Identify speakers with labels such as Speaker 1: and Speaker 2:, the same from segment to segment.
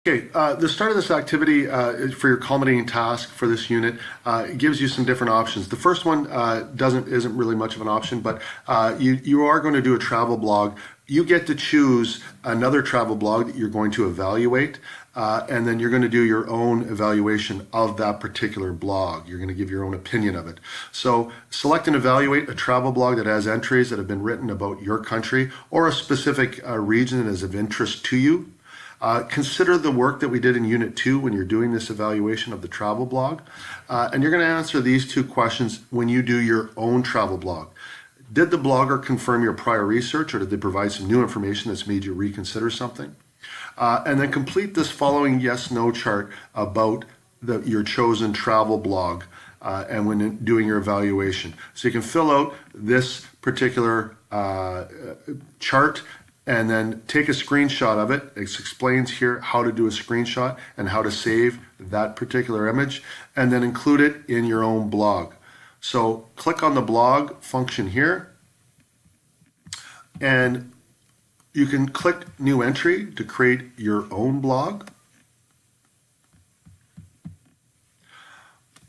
Speaker 1: Okay, the start of this activity for your culminating task for this unit gives you some different options. The first one isn't really much of an option, but you are going to do a travel blog. You get to choose another travel blog that you're going to evaluate, and then you're going to do your own evaluation of that particular blog. You're going to give your own opinion of it. So select and evaluate a travel blog that has entries that have been written about your country or a specific region that is of interest to you. Consider the work that we did in Unit 2 when you're doing this evaluation of the travel blog. And you're going to answer these two questions when you do your own travel blog. Did the blogger confirm your prior research, or did they provide some new information that's made you reconsider something? And then complete this following yes-no chart about your chosen travel blog and when doing your evaluation. So you can fill out this particular chart and then take a screenshot of it. It explains here how to do a screenshot and how to save that particular image, and then include it in your own blog. So click on the blog function here, and you can click new entry to create your own blog.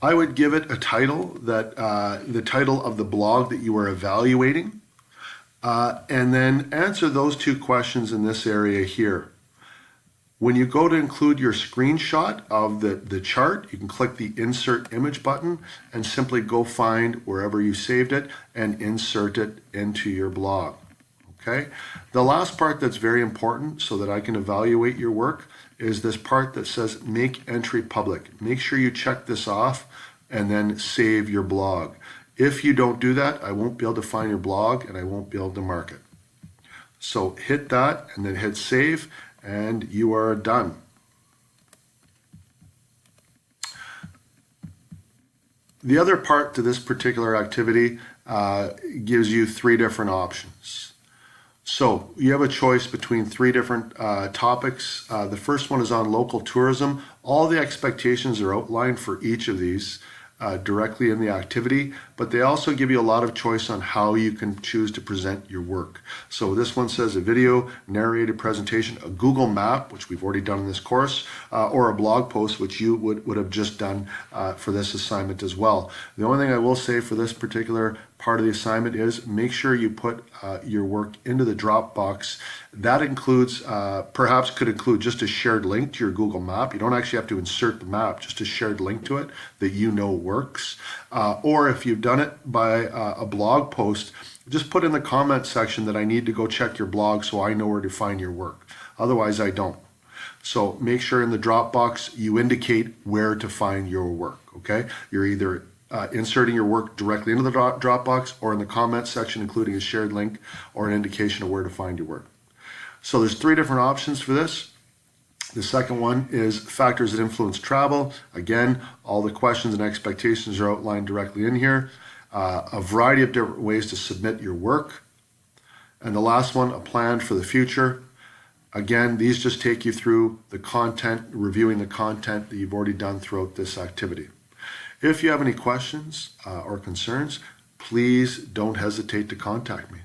Speaker 1: I would give it a title that the title of the blog that you are evaluating. And then answer those two questions in this area here. When you go to include your screenshot of the chart, you can click the Insert Image button and simply go find wherever you saved it and insert it into your blog. Okay? The last part that's very important so that I can evaluate your work is this part that says Make Entry Public. Make sure you check this off and then save your blog. If you don't do that, I won't be able to find your blog and I won't be able to mark it. So hit that and then hit save, and you are done. The other part to this particular activity gives you three different options. So you have a choice between three different topics. The first one is on local tourism. All the expectations are outlined for each of these directly in the activity, but they also give you a lot of choice on how you can choose to present your work. So this one says a video, narrated presentation, a Google map, which we've already done in this course, or a blog post, which you would have just done for this assignment as well. The only thing I will say for this particular part of the assignment is make sure you put your work into the Dropbox. That includes, perhaps could include just a shared link to your Google map. You don't actually have to insert the map, just a shared link to it that you know works. Or if you've done it by a blog post, just put in the comment section that I need to go check your blog so I know where to find your work. Otherwise, I don't. So make sure in the Dropbox you indicate where to find your work, okay? You're either inserting your work directly into the Dropbox or in the comment section, including a shared link or an indication of where to find your work. So there's three different options for this. The second one is factors that influence travel. Again, all the questions and expectations are outlined directly in here. A variety of different ways to submit your work. And the last one, a plan for the future. Again, these just take you through the content, reviewing the content that you've already done throughout this activity. If you have any questions or concerns, please don't hesitate to contact me.